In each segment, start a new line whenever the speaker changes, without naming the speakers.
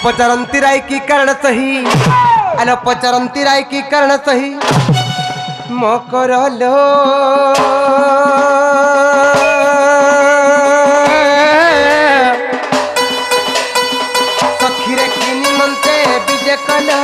पचरंती राय की कर्ण सही अलो पचरंती राय की कर्ण सही मकर लो सखीरे की निमंते विजय कला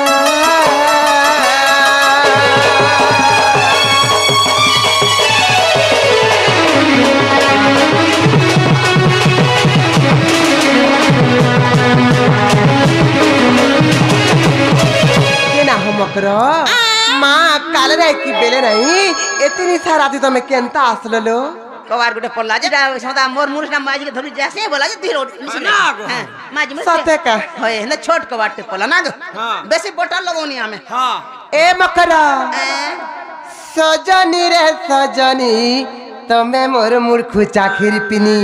माँ काले रे की बेले नहीं इतनी सारा थी तो मैं केंता आसल लो
कवार गुटे पल्ला जे सदा मोर मुरुस ना माजी के धरि जैसे बोला जे धीरो
ना गो
माजी में
सते का
होय न छोट कवार ते पल्ला ना गो बेसी बोतल लगोनी हमें
हां
ए मकरा सजनी रे सजनी तमे मोर मूर्ख चाखिर पिनी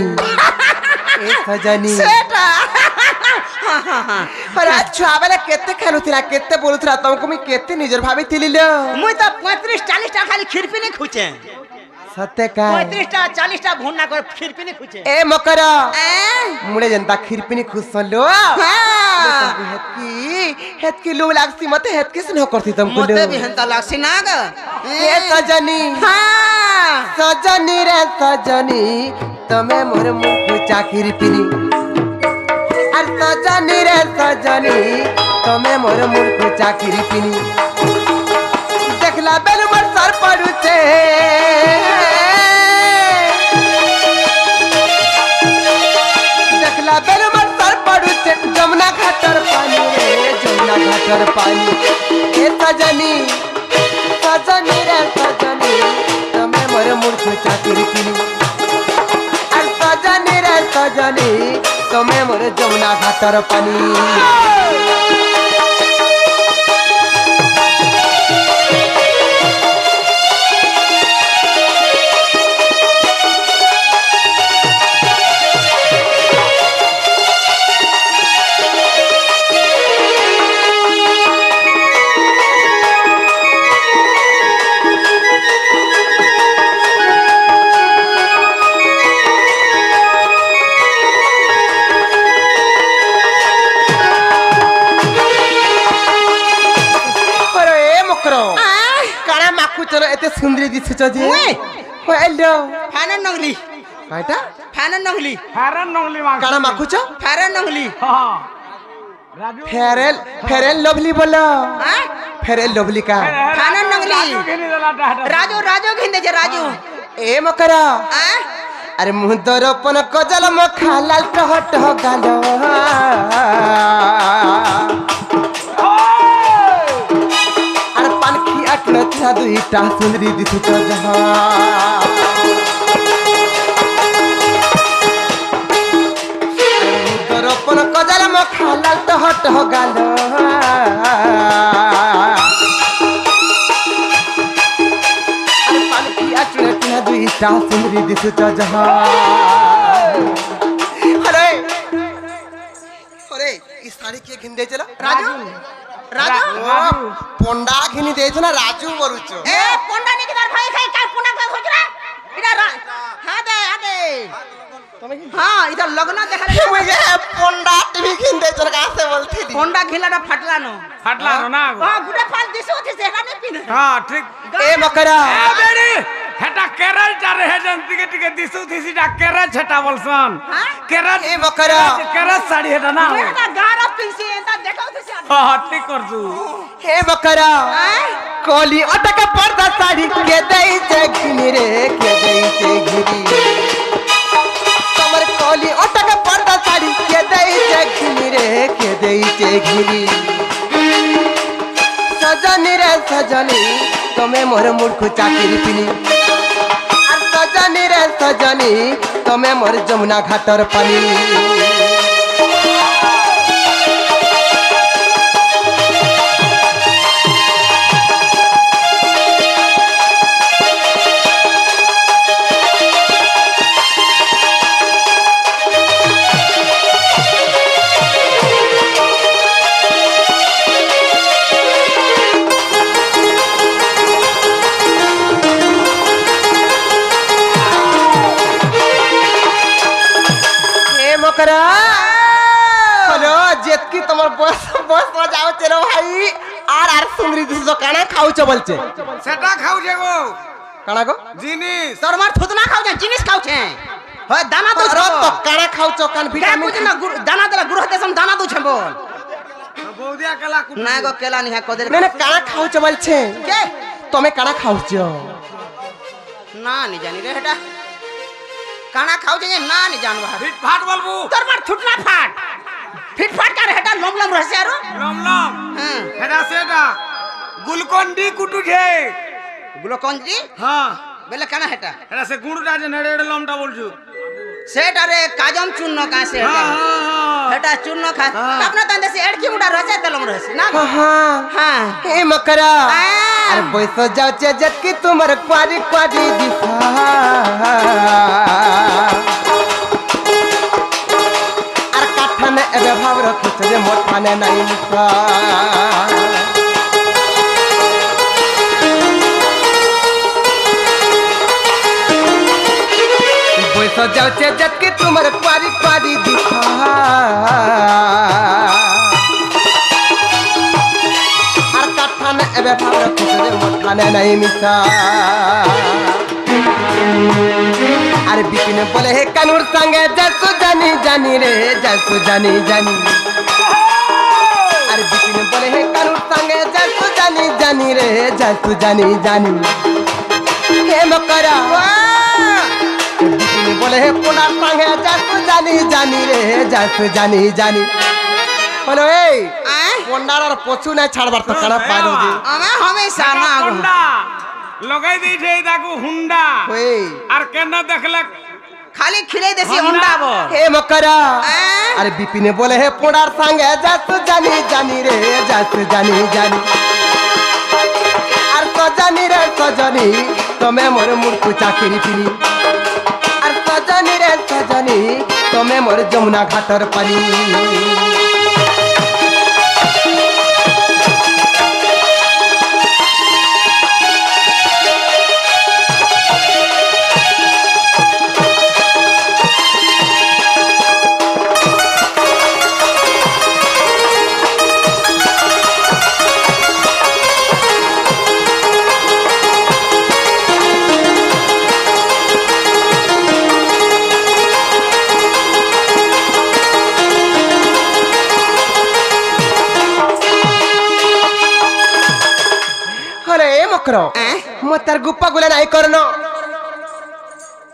ए सजनी
सेटा
पर छुआबेले केते खेलुथिला केते बोलुथिला तुमको मैं केते निजर भाभी थिलिलो
मुई तो 35 40 टा खाली खिरपी नहीं खुचे
सत्य का
35 टा 40 टा भुन्ना कर खिरपी नहीं खुचे
ए मकरा मुड़े जनता खिरपिनी खुसलो हेतकी लो लागसी मते हेतकी से न करती तुमको
मते भी हंता लागसी ना ग
ए सजनी
हां
सजनी रे सजनी तमे मोर मुख चाखिर पिनी अर सजनी रे सजनी तमे मोर मुख चाखिर पिनी देखला बेल मोर सर पड़ुचे देखला बेल मोर सर पड़ुचे जमुना घाटर पानी रे जमुना घाटर पानी ए सजनी सजनी रे सजनी तमे मोर मुख चाखिर पिनी अर सजनी रे सजनी तमे मोर जमुना घाटर पानी चलो एते सुंदरी दिसुच जे हेलो
फानन नंगली
काटा
फानन नंगली
मा
काना माखुच
फारन नंगली
हां राजू
फेरेल लवली बोलो
हां
फेरेल लवली का
फानन नंगली राजू घिंदे जे राजू
ए मकरा अरे मुह दरपन कजल म खालाल टह टह गालो अच्छा दुईटा सुंदरी दिसुच जहा दरपन कजल म खालाल टह टह गालो अरे पालकी अटना दुईटा सुंदरी दिसुच जहा अरे अरे ई साड़ी के घिंदे चला
राजू राजू
पोंडा घिनी देछ ना राजू बरुचो
ए पोंडा ने किधर भाई खाई का पोंडा का खोजरा इधर हां दे हां इधर लगना देखा रे
मुझे पोंडा टीवी घिन देछ का से बोलथी
पोंडा घिलाडा फाटला नो
ना
हां गुडे फाल दिसो थी सेहा ने पिन
हां ठीक
ए मकरा
ए बेड़ी हेटा केरल जा रहे जंती के टिके दिसु थी डा केरल छटा बोलसन केरल
ए मकरा
केरल साड़ी हेटा ना
एटा गारा पिनसी एटा देखौ थी
हां ठीक करजू
हे मकरा कोली अटक पर्दा साड़ी के दई छे घिनी रे के दई छे घिनी कमर कोली अटक पर्दा साड़ी के दई छे घिनी रे के दई छे घिनी सजनी रे सजनी तमे मोर मूर्ख चाकिरी पिनी सजनी रे सजनी तमे मोर जमुना घाटर पानी करा যেতকি তোমার বয়স বয়স যাচ্ছে রে ভাই আর সুন্দরী দিছো কানা খাওছ বলছে
সেটা খাওছে গো
কানা গো
জিনিস
তোর মার থুতনা খাওছে জিনিস খাওছে হয় দানা তো
তো কানা খাওছ কান ভিটামিন
না দানা দেলা গুরু হতে সম দানা দুছে বল
বৌদিয়া কেলা কুটু
না গো কেলা নি হ্যাঁ কদের
না কানা খাওছ বলছে
কে
তুমি কানা খাওছ
না নি জানি রে এটা কানা খাওছে যে না নি জানবা
ফিট ফাট বলবো
তোর মার থুতনা ফাট ফিট ফাট কার এটা লম লম রহছে আরো
লম লম
হ্যাঁ
হেডা সেটা গুলকন্ডি কুটুছে
গুলো কঞ্জি
হ্যাঁ
বেলে কানা হেটা
হেডা সে গুড়টা যে নেড়ে এড়ে লমটা বলছু
সেটা রে কাজম চূর্ণ কাছে
হ্যাঁ
এটা চূর্ণ খা আপনা তান দেশে এড়কি মুডা রহছে তেলম রহছে না
হ্যাঁ
হ্যাঁ
হে মকরা আর বয়স যাচ্ছে যেতকি তোমার কোয়ারি কোয়ারি দিছা আর কাঠানে এবে ভাব রখিছ যে মোঠানে নাই মিছা বয়স যাচ্ছে যেতকি তোমার কোয়ারি কোয়ারি দিছা আর কাঠানে এবে ভাব রখিছ যে মোঠানে নাই মিছা আর বিপিন বলে হে কানুর সঙ্গে যাসু জানি জানি রে যাসু জানি জানি আর বিপিন বলে হে কানুর সঙ্গে যাসু জানি জানি রে যাসু জানি জানি হে মকরা বিপিন বলে হে পোনার সঙ্গে যাসু জানি জানি রে যাসু জানি জানি বলো এই পোন্ডার আর পছু না ছাড়বার তো কানা পারো যে
আমি হামেশা না গো
হুন্ডা লগাই দিয়েছে এই দেখো হুন্ডা
ওই
আর কেন দেখলে
খালি খিলে দেশি হোন্ডা বো
হে মকরা আরে বিপিনে বলে হে পোড়ার সঙ্গে যাস জানি জানি রে যাস জানি জানি আর সজানি রে সজনি তুমি মোর মুরকু চাকরি পিনি আর সজনি রে সজনি তুমি মোর যমুনা ঘাটর পানি মকর মতার গুপ্পা গুলা নাই করন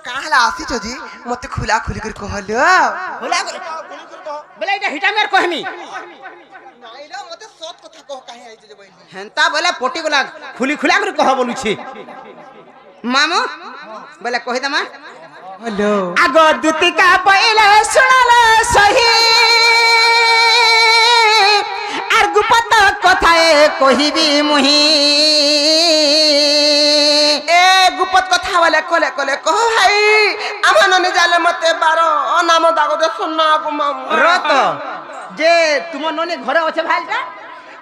কাহলা আসিছ জি মতে খুলা খুলি করে কহলো
হোলা বলে এটা হিটামের কহনি
নাইলো মতে সত কথা কহ কাহে আইছ যে বইলি
হেনতা বলে পটি গুলা খুলি খুলা করে কহ বলুছি মামু বলে কহি দমা
হ্যালো
আগ দুতিকা পইলে শুনালে সহি আর গুপত কথায় কহিবি মুহি
এ গুপত কথা বলে কলে কলে কহ ভাই আমার ননে জালে মতে 12 নাম দাগদে শুননা গো মামু
রত যে তোমার ননি ঘরে আছে ভাইটা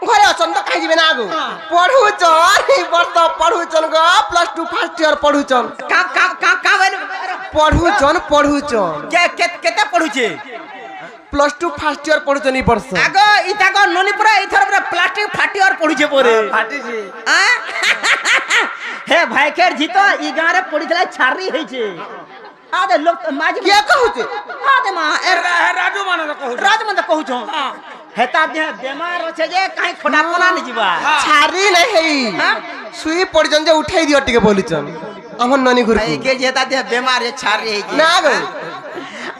ঘরে অছন তো খাই দিবে না গো পড়ুচন এই বর্ষ পড়ুচন গো +2 ফার্স্ট ইয়ার পড়ুচন
কা কা কা কা
পড়ুচন পড়ুচন
কেতে পড়ুছে
+2 ফার্স্ট ইয়ার পড়ুচন এই বর্ষ
আগ ইতাগ ননি পরে ইথর পরে প্লাস্টিক ফাটি আর পড়ুছে পরে
ফাটিছে
হে ভাইকের জিত ই গাঁরে পড়িতলা ছাড়ি হইছে আদে লোক মাঝ
কে কহুছে
আদে মা
রাজু মানে কহু
রাজ মতে কহুছ হেতা দেহ বেমার আছে যে কাই খোটা কোনা নি যিবা
ছাড়ি নাই হেই
হ্যাঁ?
শুই পড়িচন যে উঠাই দিও টিকে বলিচন আমার ননি ঘুরকু
এই কে যেতা দেহ বেমার এ ছাড়ি হইছে
না গো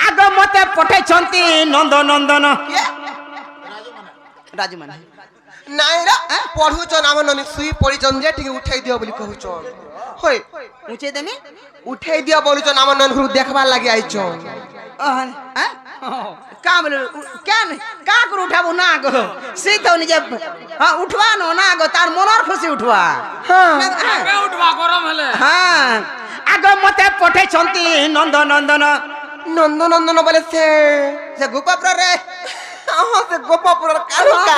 আগ মতে পঠাইছন্তি নন্দ নন্দন রাজু মানে
নাই রা পড়ুচন আমার ননি শুই পড়িচন যে টিকে উঠাই দিও বলি কহুচন হই
উঁচে দেমি
উঠাই দিও বলিচন আমার ননি ঘুরু দেখবার লাগি আইচন
হ্যাঁ কা বলে কেন কা করে উঠাবো না গো সে তো নিজে হ্যাঁ উঠবা না গো তার মনের খুশি উঠবা
হ্যাঁ
আগে উঠবা গরম হলে
হ্যাঁ আগ মতে পঠাইছন্তি নন্দ নন্দন
নন্দনন্দন বলে
সে গোপাপ্র রে
সে গোপাপুরের কালুকা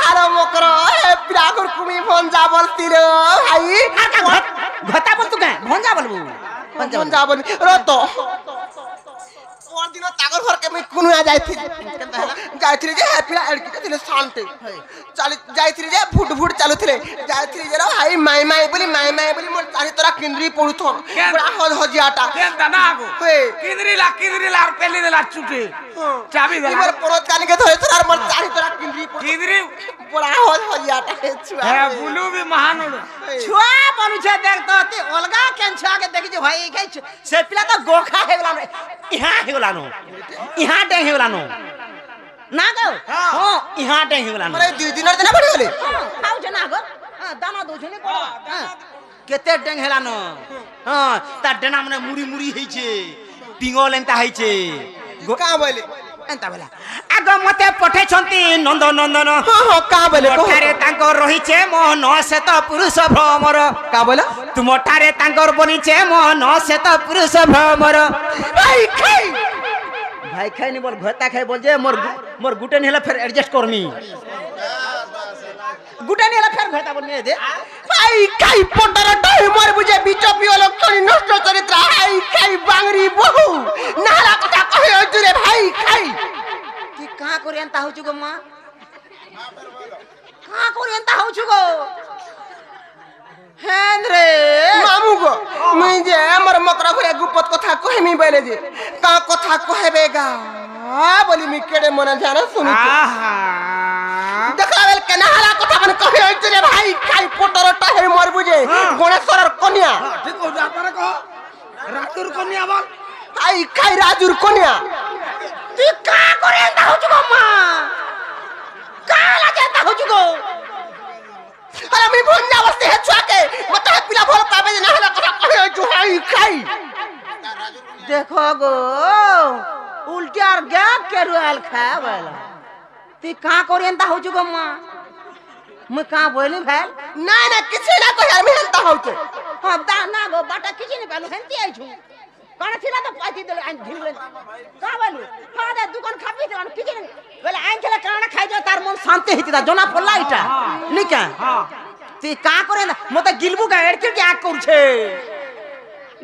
আর মকর হে প্রাগর কুমি ফোন যা বলতি রে ভাই
ঘটা বল তু কে ভঞ্জা বলবু
ফোন যা বল রত পরদিন তাগর ঘর কে মই কুনুয়া যাইছি ଯାଇଥିଲି ଯେ ପିଲା ଏଡକିଟେ ଥିଲେ ଶାନ୍ତେ ଯାଇଥିଲି ଯେ ଫୁଟ ଫୁଟ ଚାଲୁଥିଲେ ଯାଇଥିଲି ଯେ ଭାଇ ମାଇ ମାଇ ବୋଲି ମୋର ଚାରି ତରା କିନ୍ଦ୍ରି ପଡୁଥନ୍ ପୁରା ହଜିଆଟା
କେନ୍ତା ନା আগো কিদরিলা আর পেলি দেলা চুটে চাবি দেলা
ମୋର ପରତ କାନିକେ ଧରିଥିଲା আর ମୋର ଚାରି ତରା କିନ୍ଦ୍ରି
কিদরি
ପୁରା ହଜିଆଟା ଛୁଆ
হ্যাঁ বুলু বি মহানুড
छुआ बनुछे देख तो ती अलगा केन छुआ के देखि जे भाई के से पिला तो गोखा हे गेलानो इहा हे गेलानो इहा डे हे गेलानो ना गो हां इहा डे हे गेलानो
ମୋର 2 ଦିନର ଦିନ ପଡି ଗଲେ
खाउ छ ना गो दाना दो छने को केते डेंग हेलानो हां ता डेना मने मुड़ी मुड़ी हेछे पिंगल एंता हेछे
का बोले
एंता बेला आगो मते पठे छंती नंद नंदन
हां का बोले
ठारे तांकर रहिछे मोहन श्वेत पुरुष भ्रमर
का बोला
तुम ठारे तांकर बनिछे मोहन श्वेत पुरुष भ्रमर
भाई खाई
भाई खाई नहीं बोल घता खाई बोल जे मोर गुटे नहीं हला फिर एडजस्ट करमी गुटे नहीं हला फिर घता बोल दे
भाई खाई पटर टाई मोर बुझे बिचपी वाला कोनी नष्ट चरित्र भाई खाई बांगरी बहु नाला কথা কহে অজুরে ভাই খাই
ती का करियंता होछु गो मां का करियंता होछु गो हेंद्रे
মামু গো মুই যে আমার মকরা ঘরে গুপত কথা কহেমি বলে যে কা কথা কহেবে গা বলি মি কেড়ে মনে জানা শুনিছি
আহা
দেখলা বেল কে নালা কথা মানে কহে অজুরে ভাই খাই পটর টাই মোর বুঝে গণেশ্বরের কন্যা
ঠিক কইছো আপনারা কো রাতুর কন্যা বল
ভাই খাই রাজুর কন্যা
ती का करियंता होछु गो मां का लागेता होछु गो
अरे আমি বন্যা অবস্থা হে ছুয়াকে মতে পিলা ভল পাবে না হলা কথা কহে অজু ভাই খাই
देखो गो उल्टी और गा के रुआल खा वाला ती का करियंता होछु गो मां मैं का बोली भाई
না না কিছু না কহে আমি হেলতা হউতে
हां दा ना गो बाटा किछि नहीं पालू हेंती आई छु कण थिला तो पाती दे आन ढिल का बोलू हां दे दुकान खापी दे किछि नहीं बोले आन चले काण खाइ जो तार मन शांति हितिदा जोना पल्ला इटा नी का हां ती का करे ना मते गिलबू का एडके के आक कर छे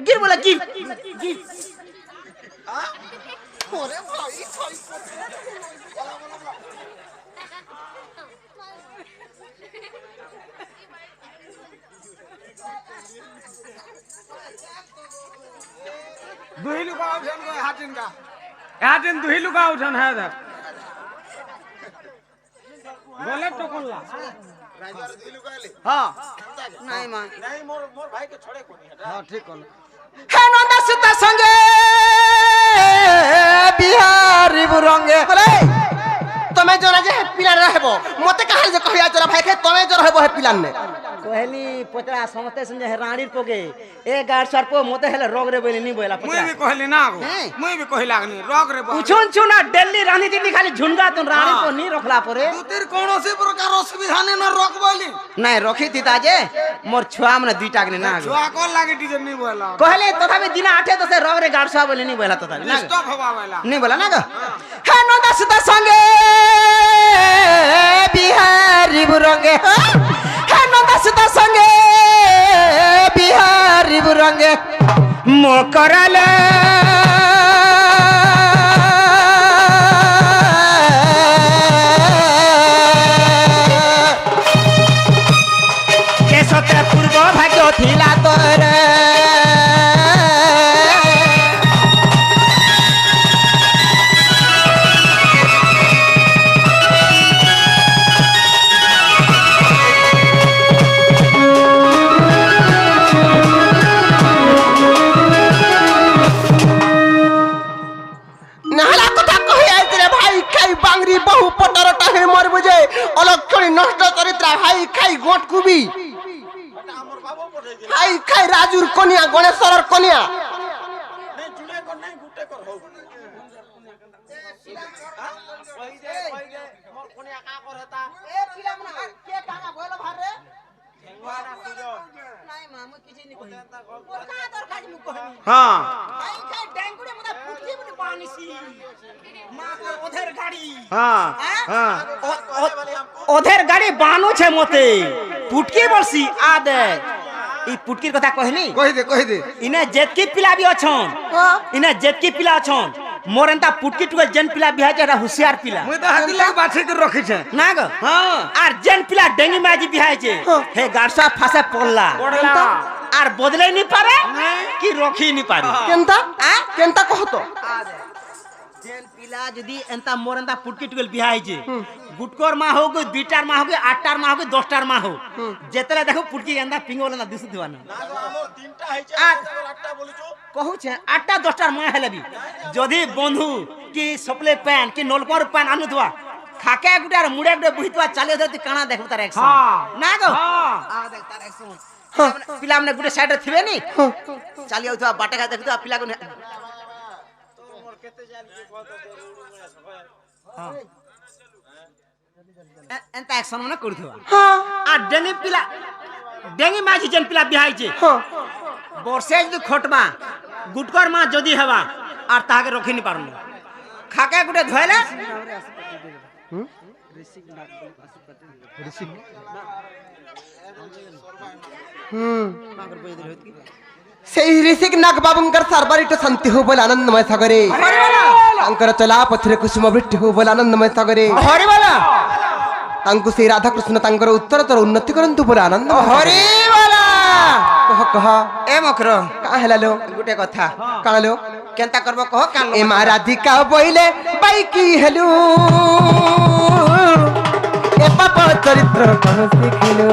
गिर बोला गिल
ओरे भाई खाई
দুই লুকা উঠন কো হাটিন কা হাটিন দুই লুকা উঠন হ্যাঁ দেখ বলে তো কোনলা
हां नहीं मां
হ্যাঁ ঠিক কোন
हे नंदा सीता संगे बिहारी बुरंगे
বলে তুমি জনা যে পিলা रहबो মতে কাহাল যে কহিয়া চলা ভাই খাই তুমি যে रहबो হে পিলান নে
कहली पचरा समते संजे रानी पोगे ए गाड़ सर पो मोते हेले रोग रे बोली नहीं बोला
মুই
पचरा
বি কইলি না গো মুই বি কইলা আগনি রগ রে বল
उछुन चुना दिल्ली रानी दी खाली झुनगा तो रानी को नहीं रखला परे
তুতির কোনসি প্রকার অসুবিধা নেই না রগ বলি
नहीं रखी थी ताजे मोर छुआ मन दुईटा के ना
ছুয়া কল লাগি টিকে নি বলা
कहले तथापि दिन 8 तो से रोग रे गाड़ सर बोली नहीं बोला तथापि ना
স্টপ হবা বলা
नहीं बोला ना हे नंदा सीता संगे बिहारी बुरंगे हे नंदा सीता संगे बिहारी बुरंगे मोकरले केसते पूर्व भाग्य थिला तोरे
নালা কথা কহিয়া রে ভাই খাই বাংরি বহু পটর টাই মোর বুঝে অলক্ষণী নষ্ট চরিত্র ভাই খাই গোট কুবি ভাই খাই রাজুর কন্যা গণেশ্বরের কন্যা
हां ओधेर गाड़ी बानु छे मोते पुटकी बलसी आ दे ई पुटकीर कथा कहनी
কই দে
इने जेतकी पिला भी अछन इने जेतकी पिला अछन मोर एंता पुटकी टुके जेन पिला बिहाय जे होशियार पिला
मुई तो हाथी लग बाछी के रखी छे
ना गो
हां
आर जेन पिला डेंगी माजी बिहाय जे हे गारसा फासे पड़ला
पड़ला
आर बदले नहीं पारे कि रखी नहीं पारे
केनता केनता कहतो
जेन पिला जदी एंता मोर एंता पुटकी टुके बिहाय जे गुटकोर मा हो गो दुटार मा हो गो आठटार मा हो गो दसटार मा हो जेतले देखो पुटकी एंता पिंगोला ना दिसु दिवाना
हमर तीनटा है छे आठटा बोलुछु
कहू छे आठटा दसटार मा हेलेबी जदी बंधु कि सप्ले पैन कि नलपर पैन आनु दुआ खाके गुटार मुड़े गुटे बुहितवा चाले धरती काना देखु तार एक्शन
हां
ना गो
हां
आ देख तार एक्शन पिला हमने गुटे साइड रे थिबे नी चाली आउथवा बाटे खा देखु पिला को
तोमर केते जान के कहत उड़ू सब
हां एंता एक्शन मने करथवा हां आ डेंगी माजी जेन पिला बिहाई जे हां बरसे जदी खटमा गुटकर मा जदी हेबा आर ताके रखि नि पारनु खाके गुटे धोइले
সেই ঋষিক নাগ বাবুঙ্কর সারবারিট শান্তি হো বলে আনন্দময় সাগরে তাঙ্কর চলা পথরে কুসুম বৃষ্টি হো বলে আনন্দময় সাগরে
হরি বলা
তাঙ্কু সেই রাধা কৃষ্ণ তাঙ্কর উত্তরতর উন্নতি করন্তু বলে আনন্দ
হরি বলা
কহ কহ
এ মকর
কা হেলালো
গুটে কথা
কালো
কেনতা করব কহ কাল
এ মা রাধিকা বইলে বাইকি হেলু এ পাপ চরিত্র কহ শিখিলু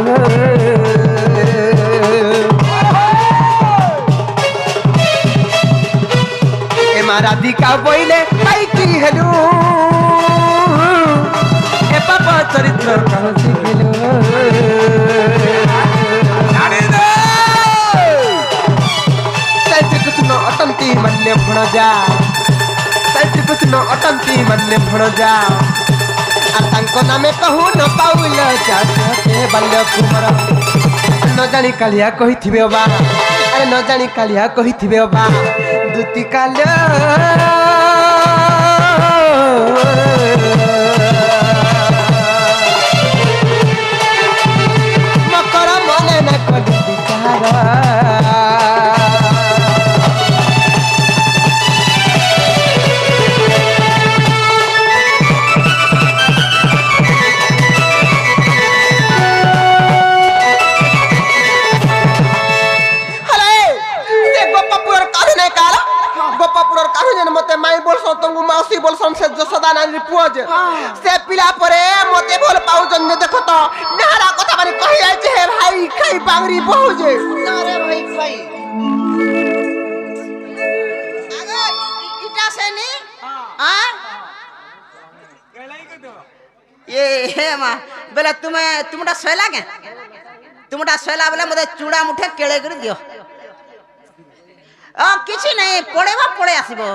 এ মা রাধিকা বইলে বাইকি হেলু এ পাপ চরিত্র কহ শিখিলু শ্রীকৃষ্ণ অটন্তি মান্যে ভণ যা শ্রীকৃষ্ণ অটন্তি মান্যে ভণ যা আর তাঙ্ক নামে কহু ন পাউল চাষে বাল্য কুমার ন জানি কালিয়া কহিথিবে বা আরে ন জানি কালিয়া কহিথিবে বা দুতি কাল মকর মনে না কলি বিচার গোপাপুরর কাহিনী মতে মাই বলছন তঙ্গু মাউসি বলছন সে যশোদা নারী পুଅ যে সে পিলা পরে মতে ভাল পাউজন নে দেখো তো নারা কথা মানে কহি আইছে হে ভাই খাই বাংরি বহু যে
আরে ভাই ভাই আগে ইটা সেনি হ্যাঁ
কেলাই কে দো
ये हे मा बेला तुमटा सोयला के तुमटा सोयला बेला मते चूड़ा मुठे केळे कर दियो किछि नहीं पड़ेबा पड़े आसीबो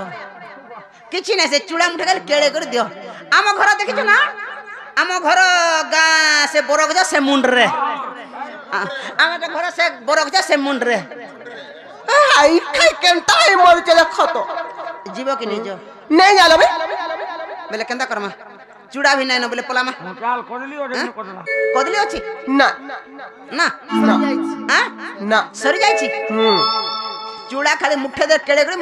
किछि नहीं से चूड़ा मुठे केळे कर दियो आम घर देखिछ ना आम घर गा से बरगजा से मुंड रे आम घर से बरगजा से मुंड रे
आई खाई केनता ही मर चले खतो
जीवो कि नहीं जो
नहीं जालो बे
बेले केंदा करमा चूड़ा भी नहीं न बोले पलामा
काल करली ओडे करला
कदली अछि
ना
ना
ना
हां
ना
सरी जाइछि चूड़ा खाली मुठे दे केळे करे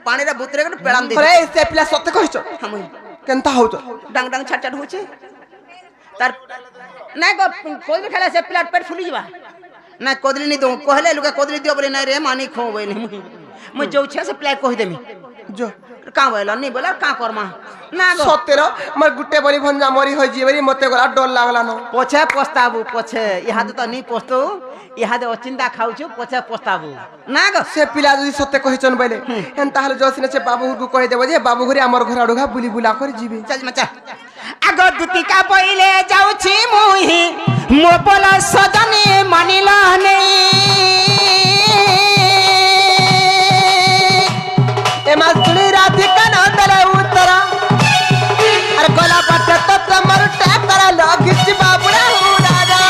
पानी रे बोतरे करे पेलाम दे
अरे से पिला सत्य कहिছো
हम
केनता होतो
डांग डांग छाट छाट होचे तार नहीं को कोई भी खेले से पिला पेट फुली जबा ना कदली नहीं दो कहले लुका कदली दियो बोले नहीं रे मानी खो बोले मैं जो छे से पिला कहि देमी
जो
का बोला नहीं बोला का करमा ना गो
सतेरो मर गुट्टे बली भंजा मरी होई जीवरी मते गला डर लागला न
पछे पछताबू पछे इहा तो नहीं पछतो इहा दे अचिंता खाउछु पछे पछताबू ना गो
से पिला जदी सत्य कहिचन बले एन ताहले जसिने से बाबू को कहि देबो जे बाबू घरे हमर घर आडुगा बुली बुला कर जीवे
चल मचा आगो दुतिका पहिले जाउछि मुही मो बोला सजनी मानिला नहीं
ए मासुली राधिका न दले उतरा अरे गोला पट्टा तत मर टकरा लगिच बाबुड़ा उडारा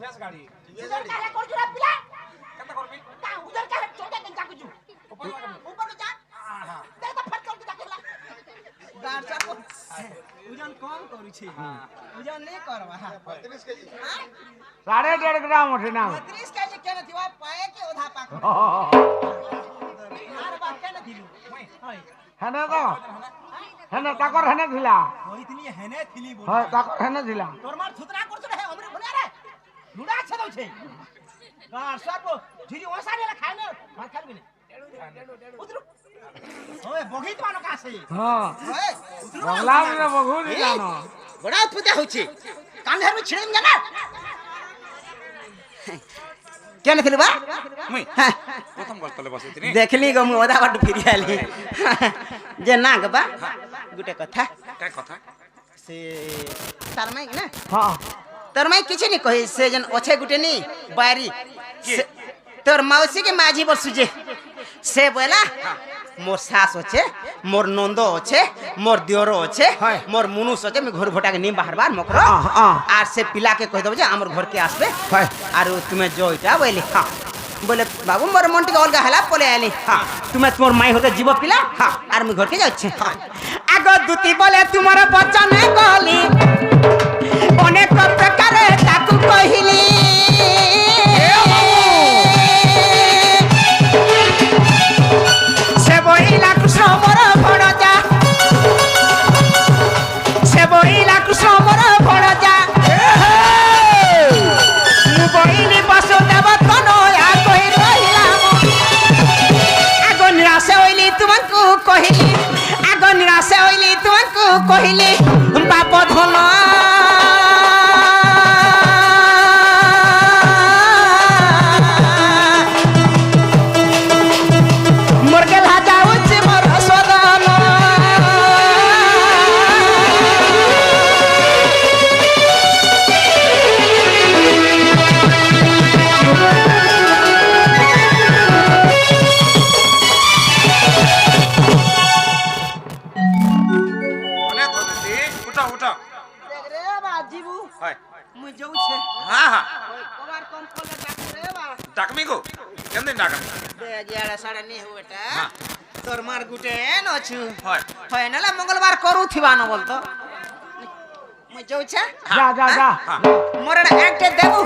টিভিএস গাড়ি
উজর কাহে করছু রে পিলা
কেতে করবি
তা উজর কাহে চোটে কে যাকুছু
উপর লাগাবি
উপর কে যা দেখ তো ফট করে যাকুলা গাড় চাপ
ওজন কম করছি ওজন নেই করবা
32 কেজি
1.5 গ্রাম ওঠে না
30 কেজি কেন দিবা পায়ে কি ওধা পাক আর বাদ কেন দিলু হয়
হেনে তো হেনে তাকর হেনে ছিলা
কইতনি হেনে থিলি বল
হয় তাকর হেনে ছিলা
তোর মার থুতরা করছ রে অমরে ভুলে রে লুড়া আছে দউছে গাড় চাপ ঝিরি ওসারে লা খাইলে ভাত খাবি না উতরু ওই বগিত মানো কাছে
হ্যাঁ
ওই
বগলা রে বগুলি জানো
বড় ফুটা হচ্ছে কান ধরবে ছিড়ে জানা কেন থিলু বা
মুই প্রথম গস্তলে বসেছিনি
দেখলি গো মু ওদা বাট ফিরি আলি যে না গবা গুটে কথা
কাই কথা
সে তার মাই না
হ্যাঁ
তোর মাই কিছু নি কহি সে যেন অছে গুটে নি বাড়ি তোর মাউসি के माझी बसु जे से बोला मोर सास আছে मोर नंद আছে मोर दियोर আছে मोर मुनुस আছে मैं घर भटा के नी बाहर बार मकर আর সে পিলা के कह दब जे हमर घर के आसबे আর তুমি জয়টা বলি हां बोले बाबू मोर मन टिके अलगा हला पले आली हां তুমি তোমার মাই হতে জীব পিলা हां আর मैं घर के যাচ্ছে আগো দুতি বলে তোমার বচন কলি অনেক প্রকারে তাকু কহিলি সে বইলা কৃষ্ণ মোর ভণজা সে বইলা কৃষ্ণ মোর ভণজা মু বইলি বাসুদেব তনয়া কই রহিলাম আগ নিরাশে হইলি তোমাকে কহিলি আগ নিরাশে হইলি তোমাকে কহিলি বাপ ধন মোর গেলা যাউছি মোর সদন
অনেক ধরেছি উঠা উঠা
দেখ রে বা জিবু
হয়
মুই যাউছে
হ্যাঁ হ্যাঁ
কবার কম করলে ডাক রে বা
ডাকমি গো কেমন ডাকমি
দে জিয়াড়া সাড়ে নি হুটা
হ্যাঁ
তোর মার গুটে নছু
হয়
হয় নালে মঙ্গলবার কरू থিবা ন বলতো মুই যাউছে
যা যা যা
মোর একটা দেবু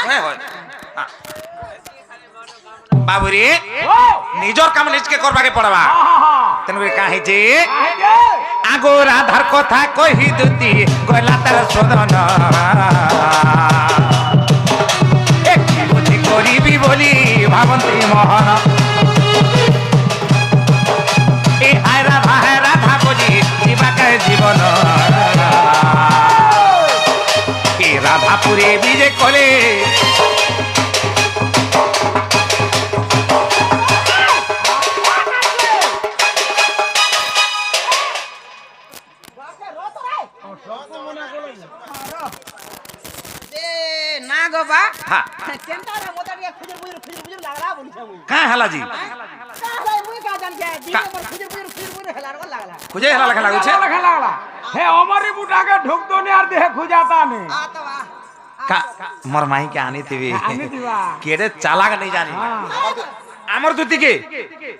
হয় হয় হ্যাঁ বাবুরে
ও
নিজর কাম নিজকে করবাকে পড়বা তেনু কাহি যে
আহে
আগো রাধার কথা কহি দুতি গলা তার সদন একটি বুদ্ধি করিবি বলি ভাবন্তি মোহন এ হায় রাধা বলি জীবাকে জীবন এ রাধাপুরে বিজে কলে
ए ना गो बा
হ্যাঁ
केनता रे मोदरिया खुजर बुजर लागला बोलछे मुई
কাঁ হেলাজি
काहले मुई का जान जाय दिने पर खुजर बुजर हेलार को लागला
খুঁজে হেলা লেখা লাগুছে
লেখা লাগলা হে অমরি বুটাকে ঢুক দোনি আর দেহে খুজাতা নে
आ तो आ
কা মোর মাই কে আনি থিবি
আনি দিবা।
কেড়ে চালাক নেই জানি
হ্যাঁ
আমার দুদিকে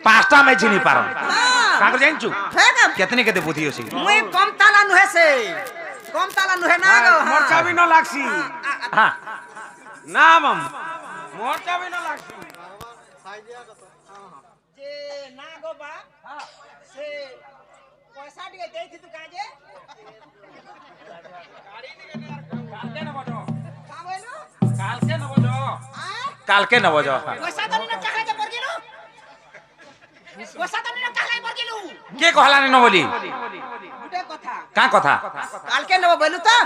পাঁচটা আমি চিনি পারো কাগজ জানছু
फेक
কেতনি কেতে বুদ্ধি আছে
मुई कम ताला नुहे से कम ताला नुहे ना गो
মোর চাবি ন লাগছি
হ্যাঁ
না মাম মোর চাবি ন লাগছি
जे ना गो बा से पैसा दिए देई थी तू काजे
কালকে নব যো
का बोलो
কালকে নব যো
आ
কালকে নব যা
पैसा तो नहीं काहे के पर गेलू पैसा तो नहीं काहे पर गेलू
কে কহলানি ন বলি
गुटे कथा
কা কথা
काल के नब बोलू तो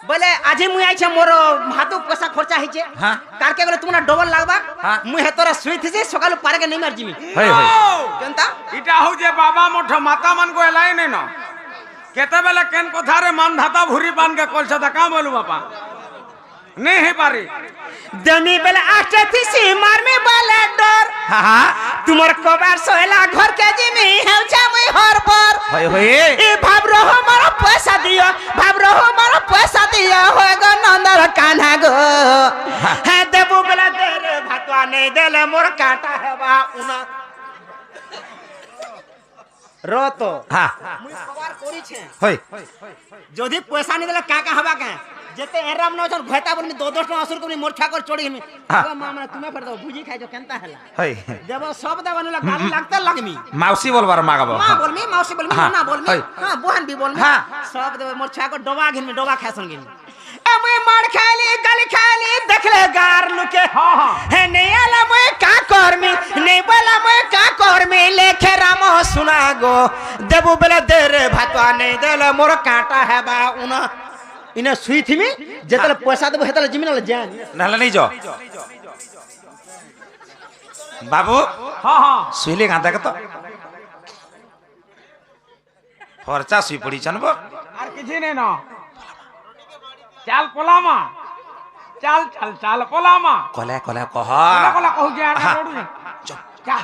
बोले आज मुई आइछे मोर हाथु पैसा खर्चा हिचे
हाँ।
काल के बोले तुमना डबल लागबा
हाँ।
मुई हेतरा सुई थिसे सकाल पारे के नहीं मार जिमी
হই হই
केनता
ইটা হউ যে বাবা মঠ মাতা মান কো এলাই নাই ন কেতে বেলে কেন কথারে মান ধাতা ভুরি পান কে কলছা তা কা বলু বাপা নে হে পারে
दनी बेले आटे थिसी मार में बोले डर
হ্যাঁ হ্যাঁ
तुमर कबार सोहेला घर के जिमी हेउछा मुई हर पर
হই হই
ए भाब रहो मारो पैसा दियो भाब रहो मारो पैसा दियो हो गो नंदर कान्हा गो কাটা হেবা উনা রত
হ্যাঁ
মুই খবর করিছে
হই
যদি পয়সা নি দেলে কাকা হবা কে যেতে এরাম না যখন ঘটা বলমি 10 টাকা আসর করি মোর ছাকর চড়ি আমি
হ্যাঁ।
মা মানে তুমি ফের দাও ভুজি খাইছো কেনতা হেলা
হই
দেব সব দেব নিলা গালি লাগতে লাগমি
মাউসি বলবার মাগাবো
মা বলমি মাউসি বলমি
হ্যাঁ,
না বলমি
হয়।
হ্যাঁ বহান বি বলমি
হ্যাঁ।
সব দেব মোর ছাকর ডবা ঘিনমি ডবা খাসন ঘিনমি আমি মার খাইলি গালি খাইলি দেখলে গার লুকে
হ্যাঁ হ্যাঁ
হে নেই আলা মই কা করমি নেই বলা মই কা করমি লেখে রাম শুনা গো দেবু বেলা দে রে ভাতয়া নেই দেলে মোর কাটা হেবা উনা ইনা সুই থিমি যেতলে পয়সা দেব হেতলে জিমি না জান
নাহলে নেই যাও বাবু
হ্যাঁ হ্যাঁ
শুইলে গাঁ দেখো তো খরচা শুই পড়িছন বো
আর কিছু নেই না চাল পোলামা চাল চাল চাল পোলামা
কলে কলে কহ
কলা কলা কহুছে আর
হ্যাঁ।
রড়ু
চল।
চা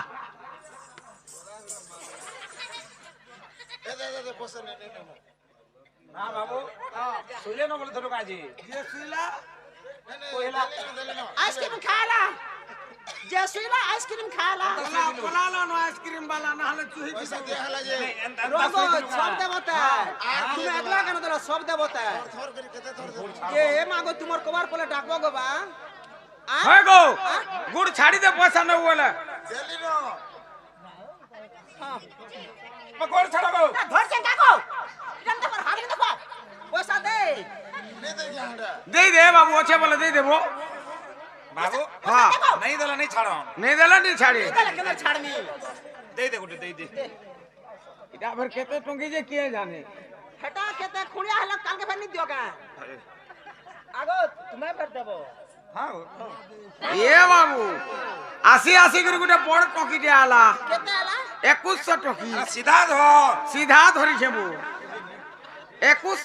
না বাবু শুইলে না বলে ধরো কাজে যে শুইলা কইলা
আইসক্রিম খালা যে সুইলা আইসক্রিম খালা
পোলালো না আইসক্রিম বালা না হলে চুহি
পয়সা দিয়া হলা যে
রোগো সব দেবতা তুমি একলা কেন দিলা সব দেবতা
থর করে কেতে থর ধর
এ এ মাগো তোমার কবার কোলে ডাকবো গো বা
হয় গো গুড় ছাড়ি দে পয়সা নেব বলে
দেলি ন গোড় ছাড়া গো
ধরছেন কাকো জানতে পার হাত দেখো পয়সা দে
নে দে গিয়া
দেই দে বাবু আছে বলে দেই দেবো
বাবু
হ্যাঁ
नहीं दला नहीं छाड़ो
নেই দিলে নি ছাড়ি
কেন কেন ছাড়মি
दे दे गुटे दे दे
এটা ফের কেতে টঙ্গি যে কে জানে
হেটা কেতে খুঁড়িয়া হলো কালকে ফের নি দিও কা আগো তুমি ফের দেবো
हां
এ বাবু 80 করে গুটে বড় টঙ্কি দিয়ে আলা
কেতে আলা
2100 টঙ্কি
सीधा धो
সিধা ধরিছে বু 21